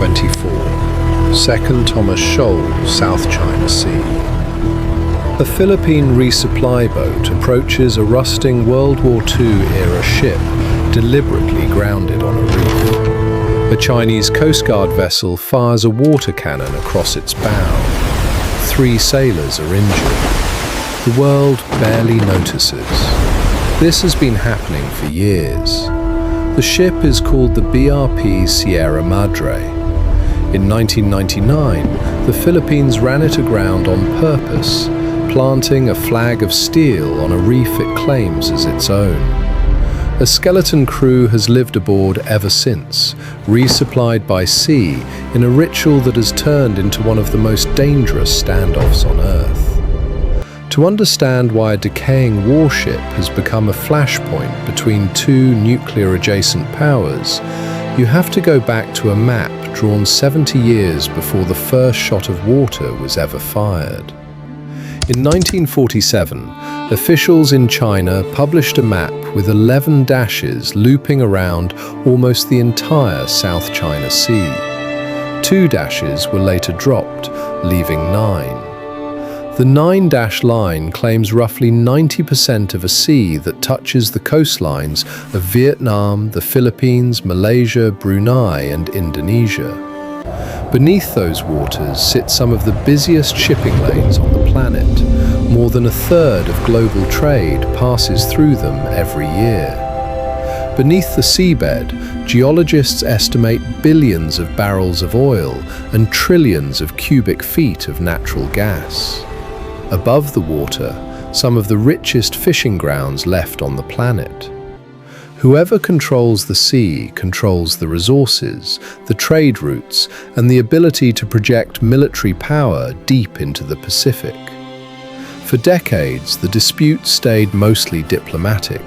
24. Second Thomas Shoal, South China Sea. A Philippine resupply boat approaches a rusting World War II-era ship deliberately grounded on a reef. A Chinese Coast Guard vessel fires a water cannon across its bow. 3 sailors are injured. The world barely notices. This has been happening for years. The ship is called the BRP Sierra Madre. In 1999, the Philippines ran it aground on purpose, planting a flag of steel on a reef it claims as its own. A skeleton crew has lived aboard ever since, resupplied by sea in a ritual that has turned into one of the most dangerous standoffs on Earth. To understand why a decaying warship has become a flashpoint between 2 nuclear-adjacent powers, you have to go back to a map drawn 70 years before the first shot of water was ever fired. In 1947, officials in China published a map with 11 dashes looping around almost the entire South China Sea. 2 dashes were later dropped, leaving 9. The 9-dash line claims roughly 90% of a sea that touches the coastlines of Vietnam, the Philippines, Malaysia, Brunei, and Indonesia. Beneath those waters sit some of the busiest shipping lanes on the planet. More than a third of global trade passes through them every year. Beneath the seabed, geologists estimate billions of barrels of oil and trillions of cubic feet of natural gas. Above the water, some of the richest fishing grounds left on the planet. Whoever controls the sea controls the resources, the trade routes, and the ability to project military power deep into the Pacific. For decades, the dispute stayed mostly diplomatic.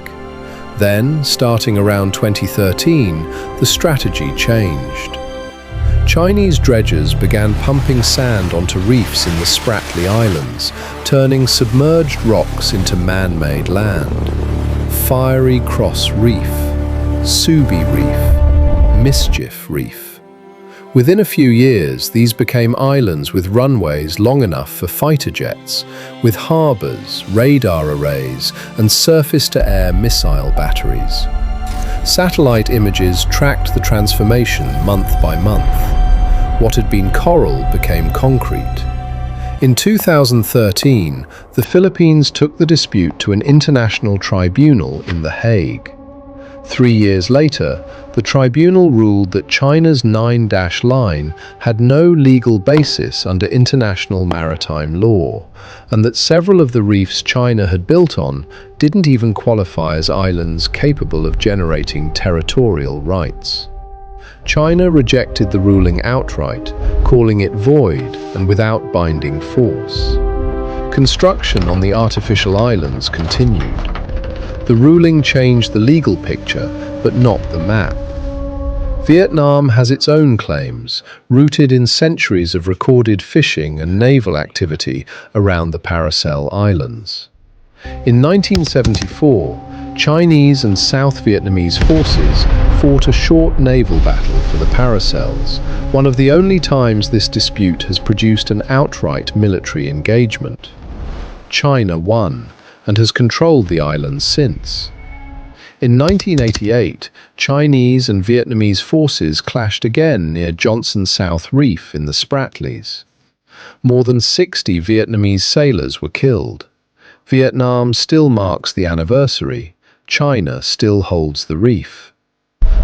Then, starting around 2013, the strategy changed. Chinese dredgers began pumping sand onto reefs in the Spratly Islands, turning submerged rocks into man-made land. Fiery Cross Reef, Subi Reef, Mischief Reef. Within a few years, these became islands with runways long enough for fighter jets, with harbors, radar arrays, and surface-to-air missile batteries. Satellite images tracked the transformation month by month. What had been coral became concrete. In 2013, the Philippines took the dispute to an international tribunal in The Hague. 3 years later, the tribunal ruled that China's 9-dash line had no legal basis under international maritime law, and that several of the reefs China had built on didn't even qualify as islands capable of generating territorial rights. China rejected the ruling outright, calling it void and without binding force. Construction on the artificial islands continued. The ruling changed the legal picture, but not the map. Vietnam has its own claims, rooted in centuries of recorded fishing and naval activity around the Paracel Islands. In 1974, Chinese and South Vietnamese forces fought a short naval battle for the Paracels, one of the only times this dispute has produced an outright military engagement. China won, and has controlled the islands since. In 1988, Chinese and Vietnamese forces clashed again near Johnson South Reef in the Spratlys. More than 60 Vietnamese sailors were killed. Vietnam still marks the anniversary. China still holds the reef.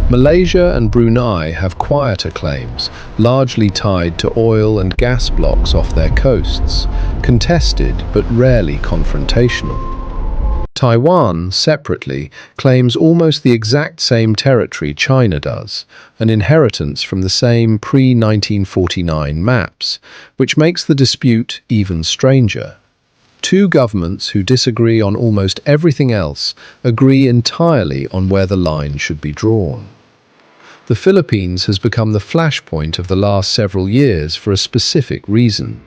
Malaysia and Brunei have quieter claims, largely tied to oil and gas blocks off their coasts, contested but rarely confrontational. Taiwan, separately, claims almost the exact same territory China does, an inheritance from the same pre-1949 maps, which makes the dispute even stranger. 2 governments who disagree on almost everything else agree entirely on where the line should be drawn. The Philippines has become the flashpoint of the last several years for a specific reason.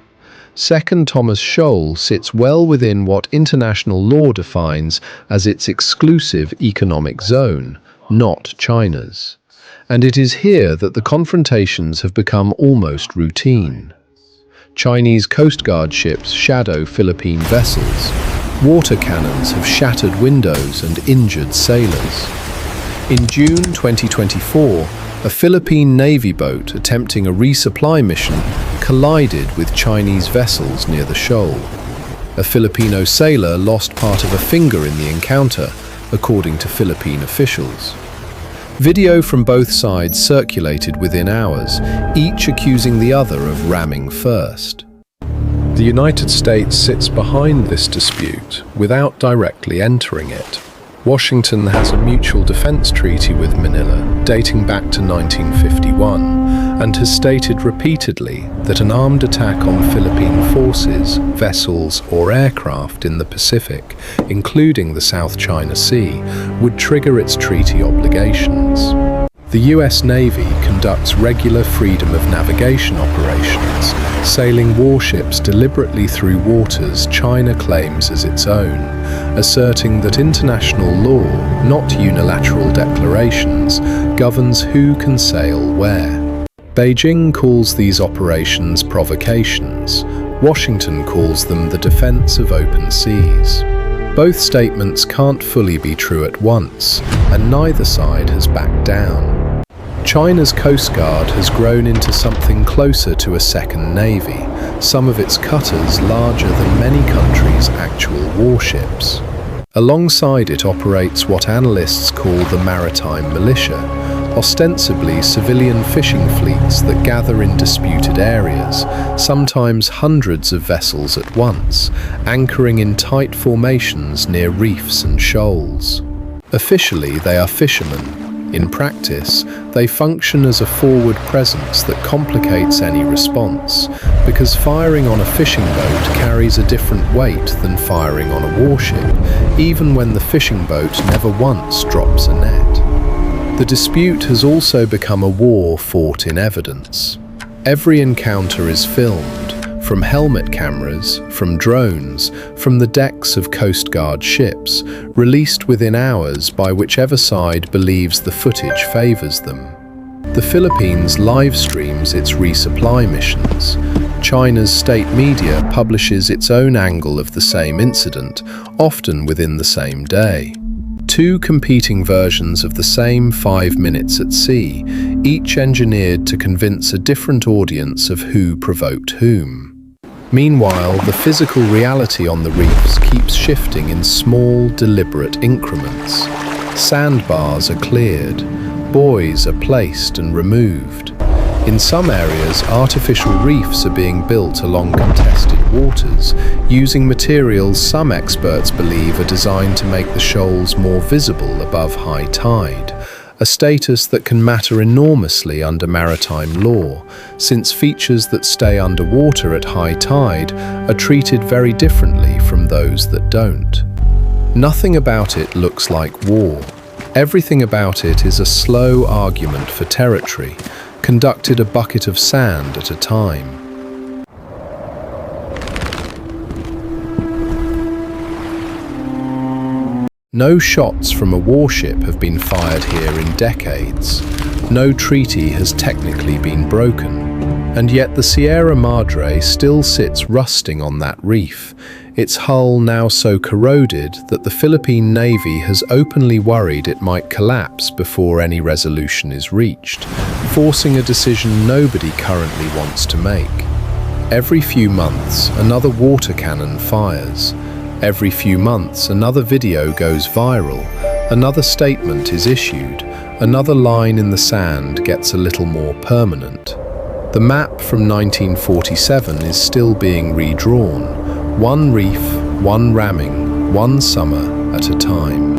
Second Thomas Shoal sits well within what international law defines as its exclusive economic zone, not China's. and it is here that the confrontations have become almost routine. Chinese Coast Guard ships shadow Philippine vessels. Water cannons have shattered windows and injured sailors. In June 2024, a Philippine Navy boat attempting a resupply mission collided with Chinese vessels near the shoal. A Filipino sailor lost part of a finger in the encounter, according to Philippine officials. Video from both sides circulated within hours, each accusing the other of ramming first. The United States sits behind this dispute without directly entering it. Washington has a mutual defense treaty with Manila dating back to 1951 and has stated repeatedly that an armed attack on Philippine forces, vessels or aircraft in the Pacific, including the South China Sea, would trigger its treaty obligations. The US Navy conducts regular freedom of navigation operations, sailing warships deliberately through waters China claims as its own, asserting that international law, not unilateral declarations, governs who can sail where. Beijing calls these operations provocations. Washington calls them the defense of open seas. Both statements can't fully be true at once, and neither side has backed down. China's Coast Guard has grown into something closer to a second navy, some of its cutters larger than many countries' actual warships. Alongside it operates what analysts call the maritime militia, ostensibly civilian fishing fleets that gather in disputed areas, sometimes hundreds of vessels at once, anchoring in tight formations near reefs and shoals. Officially, they are fishermen. In practice, they function as a forward presence that complicates any response, because firing on a fishing boat carries a different weight than firing on a warship, even when the fishing boat never once drops a net. The dispute has also become a war fought in evidence. Every encounter is filmed, from helmet cameras, from drones, from the decks of Coast Guard ships, released within hours by whichever side believes the footage favors them. The Philippines live streams its resupply missions. China's state media publishes its own angle of the same incident, often within the same day. Two competing versions of the same 5 minutes at sea, each engineered to convince a different audience of who provoked whom. Meanwhile, the physical reality on the reefs keeps shifting in small, deliberate increments. Sandbars are cleared, buoys are placed and removed. In some areas, artificial reefs are being built along contested waters, using materials some experts believe are designed to make the shoals more visible above high tide. A status that can matter enormously under maritime law, since features that stay underwater at high tide are treated very differently from those that don't. Nothing about it looks like war. Everything about it is a slow argument for territory, conducted a bucket of sand at a time. No shots from a warship have been fired here in decades. No treaty has technically been broken. And yet the Sierra Madre still sits rusting on that reef, its hull now so corroded that the Philippine Navy has openly worried it might collapse before any resolution is reached, forcing a decision nobody currently wants to make. Every few months, another water cannon fires. Every few months, another video goes viral, another statement is issued, another line in the sand gets a little more permanent. The map from 1947 is still being redrawn, one reef, one ramming, one summer at a time.